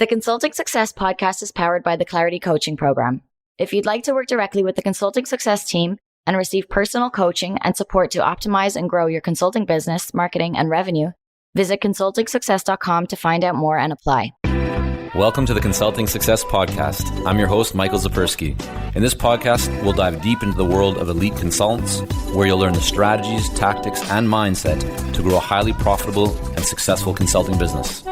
The Consulting Success podcast is powered by the Clarity Coaching Program. If you'd like to work directly with the Consulting Success team and receive personal coaching and support to optimize and grow your consulting business, marketing, and revenue, visit consultingsuccess.com to find out more and apply. Welcome to the Consulting Success Podcast. I'm your host, Michael Zipursky. In this podcast, we'll dive deep into the world of elite consultants, where you'll learn the strategies, tactics, and mindset to grow a highly profitable and successful consulting business.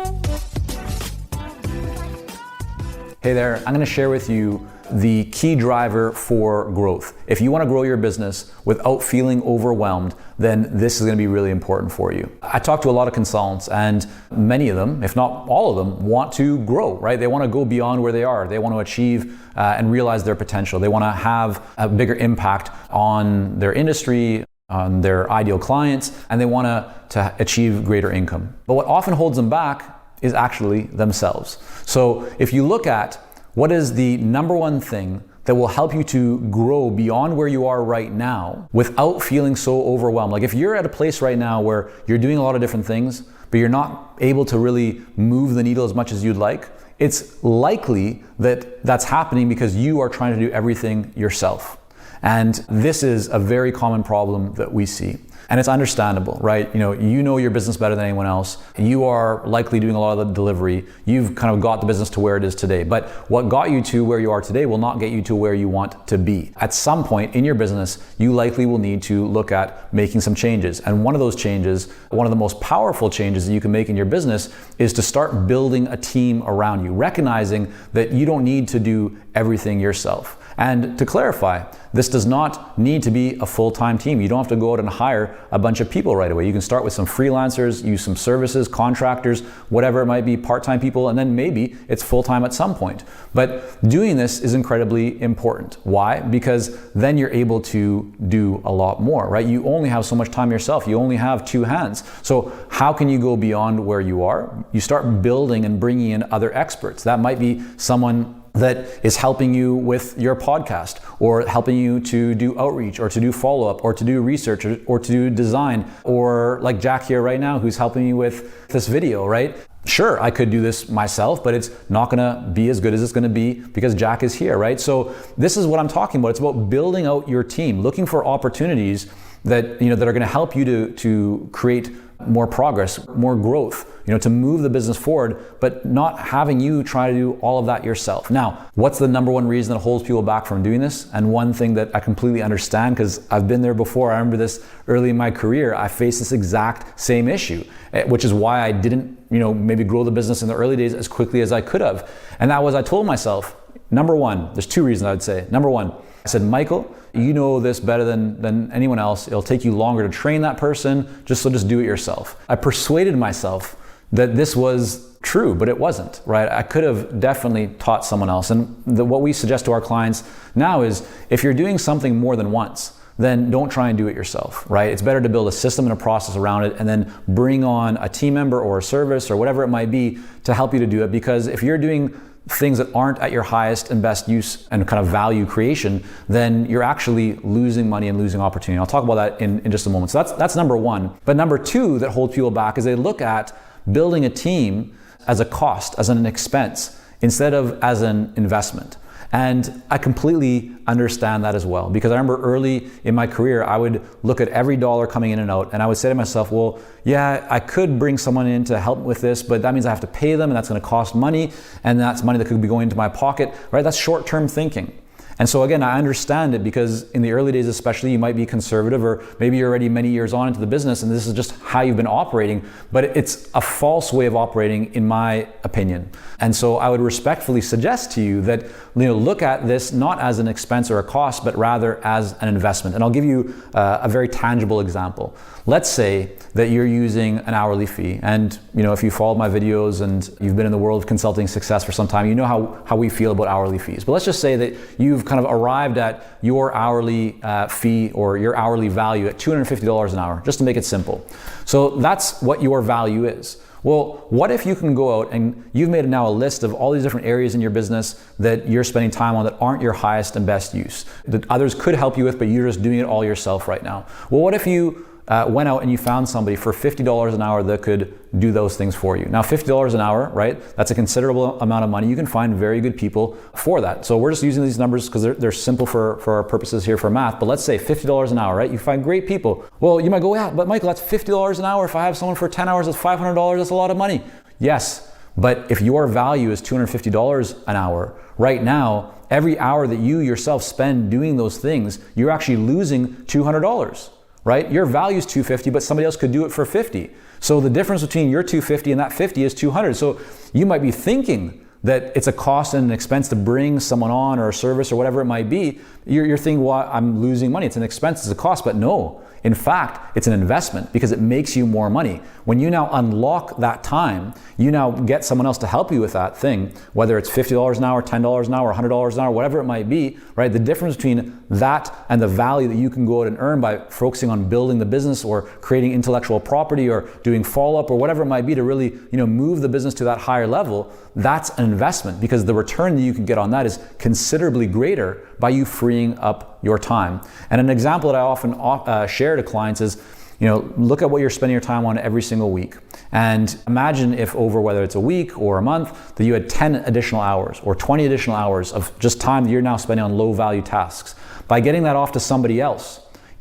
Hey there, I'm going to share with you the key driver for growth. If you want to grow your business without feeling overwhelmed, then this is going to be really important for you. I talk to a lot of consultants, and many of them, if not all of them, want to grow, right? They want to go beyond where they are. They want to achieve and realize their potential. They want to have a bigger impact on their industry, on their ideal clients, and they want to achieve greater income. But what often holds them back is actually themselves. So if you look at what is the number one thing that will help you to grow beyond where you are right now without feeling so overwhelmed. Like if you're at a place right now where you're doing a lot of different things, but you're not able to really move the needle as much as you'd like, it's likely that that's happening because you are trying to do everything yourself. And this is a very common problem that we see. And it's understandable, right? You know your business better than anyone else. You are likely doing a lot of the delivery. You've kind of got the business to where it is today. But what got you to where you are today will not get you to where you want to be. At some point in your business, you likely will need to look at making some changes. And one of those changes, one of the most powerful changes that you can make in your business, is to start building a team around you, recognizing that you don't need to do everything yourself. And to clarify, this does not need to be a full-time team. You don't have to go out and hire a bunch of people right away. You can start with some freelancers, use some services, contractors, whatever it might be, part-time people, and then maybe it's full-time at some point. But doing this is incredibly important. Why? Because then you're able to do a lot more, right? You only have so much time yourself. You only have two hands. So how can you go beyond where you are? You start building and bringing in other experts. That might be someone that is helping you with your podcast, or helping you to do outreach, or to do follow-up, or to do research, or to do design, or like Jack here right now who's helping you with this video, right? Sure, I could do this myself, but it's not gonna be as good as it's gonna be because Jack is here, right? So this is what I'm talking about. It's about building out your team, looking for opportunities that are gonna help you to create more progress, more growth, to move the business forward, but not having you try to do all of that yourself. Now, what's the number one reason that holds people back from doing this? And one thing that I completely understand, because I've been there before. I remember this early in my career. I faced this exact same issue, which is why I didn't, maybe grow the business in the early days as quickly as I could have. And that was, I told myself, number one, there's two reasons I would say. Number one, I said, Michael, you know this better than anyone else. It'll take you longer to train that person, just do it yourself. I persuaded myself that this was true, but it wasn't, right? I could have definitely taught someone else. And what we suggest to our clients now is, if you're doing something more than once, then don't try and do it yourself, right? It's better to build a system and a process around it, and then bring on a team member or a service or whatever it might be to help you to do it. Because if you're doing things that aren't at your highest and best use and kind of value creation, then you're actually losing money and losing opportunity. I'll talk about that in just a moment. So that's number one. But number two that holds people back is they look at building a team as a cost, as an expense, instead of as an investment. And I completely understand that as well, because I remember early in my career, I would look at every dollar coming in and out, and I would say to myself, well, yeah, I could bring someone in to help with this, but that means I have to pay them, and that's going to cost money, and that's money that could be going into my pocket, right? That's short-term thinking. And so again, I understand it, because in the early days especially, you might be conservative, or maybe you're already many years on into the business and this is just how you've been operating, but it's a false way of operating in my opinion. And so I would respectfully suggest to you that look at this not as an expense or a cost, but rather as an investment. And I'll give you a very tangible example. Let's say that you're using an hourly fee, and if you followed my videos and you've been in the world of consulting success for some time, you know how we feel about hourly fees. But let's just say that you've kind of arrived at your hourly fee or your hourly value at $250 an hour, just to make it simple. So that's what your value is. Well, what if you can go out and you've made now a list of all these different areas in your business that you're spending time on that aren't your highest and best use, that others could help you with, but you're just doing it all yourself right now. Well, what if you went out and you found somebody for $50 an hour that could do those things for you. Now, $50 an hour, right? That's a considerable amount of money. You can find very good people for that. So we're just using these numbers because they're simple for our purposes here for math. But let's say $50 an hour, right? You find great people. Well, you might go, yeah, but Michael, that's $50 an hour. If I have someone for 10 hours, that's $500. That's a lot of money. Yes, but if your value is $250 an hour, right now, every hour that you yourself spend doing those things, you're actually losing $200. Right? Your value is $250, but somebody else could do it for $50. So the difference between your $250 and that $50 is $200. So you might be thinking that it's a cost and an expense to bring someone on or a service or whatever it might be. You're thinking, well, I'm losing money. It's an expense, it's a cost, but no. In fact, it's an investment because it makes you more money. When you now unlock that time, you now get someone else to help you with that thing, whether it's $50 an hour, $10 an hour, $100 an hour, whatever it might be, right? The difference between that and the value that you can go out and earn by focusing on building the business or creating intellectual property or doing follow-up or whatever it might be to really, move the business to that higher level, that's an investment because the return that you can get on that is considerably greater by you freeing up your time. And an example that I often share to clients is, look at what you're spending your time on every single week. And imagine if over whether it's a week or a month that you had 10 additional hours or 20 additional hours of just time that you're now spending on low value tasks. By getting that off to somebody else,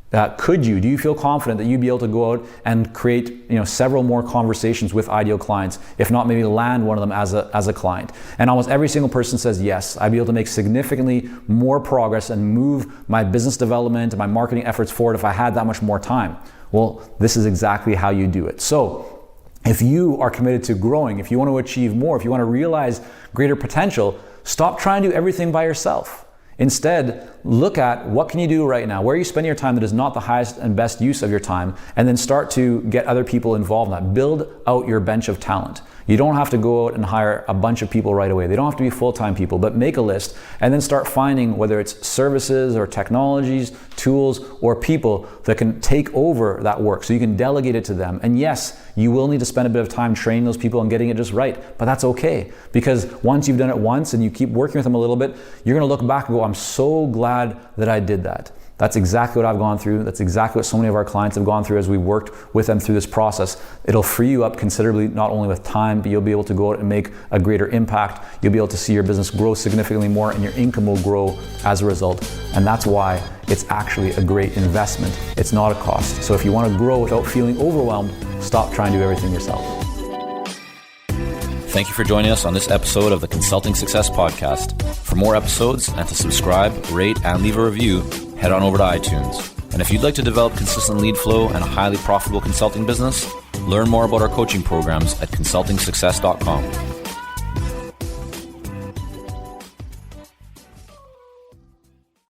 do you feel confident that you'd be able to go out and create several more conversations with ideal clients, if not maybe land one of them as a client? And almost every single person says yes, I'd be able to make significantly more progress and move my business development and my marketing efforts forward if I had that much more time. Well, this is exactly how you do it. So if you are committed to growing, if you want to achieve more, if you want to realize greater potential, stop trying to do everything by yourself. Instead, look at what can you do right now, where you spend your time that is not the highest and best use of your time, and then start to get other people involved in that. Build out your bench of talent. You don't have to go out and hire a bunch of people right away. They don't have to be full-time people, but make a list and then start finding whether it's services or technologies, tools, or people that can take over that work so you can delegate it to them. And yes, you will need to spend a bit of time training those people and getting it just right, but that's okay because once you've done it once and you keep working with them a little bit, you're gonna look back and go, I'm so glad that I did that. That's exactly what I've gone through. That's exactly what so many of our clients have gone through as we worked with them through this process. It'll free you up considerably, not only with time, but you'll be able to go out and make a greater impact. You'll be able to see your business grow significantly more and your income will grow as a result. And that's why it's actually a great investment. It's not a cost. So if you want to grow without feeling overwhelmed, stop trying to do everything yourself. Thank you for joining us on this episode of the Consulting Success Podcast. For more episodes and to subscribe, rate, and leave a review, head on over to iTunes. And if you'd like to develop consistent lead flow and a highly profitable consulting business, learn more about our coaching programs at consultingsuccess.com.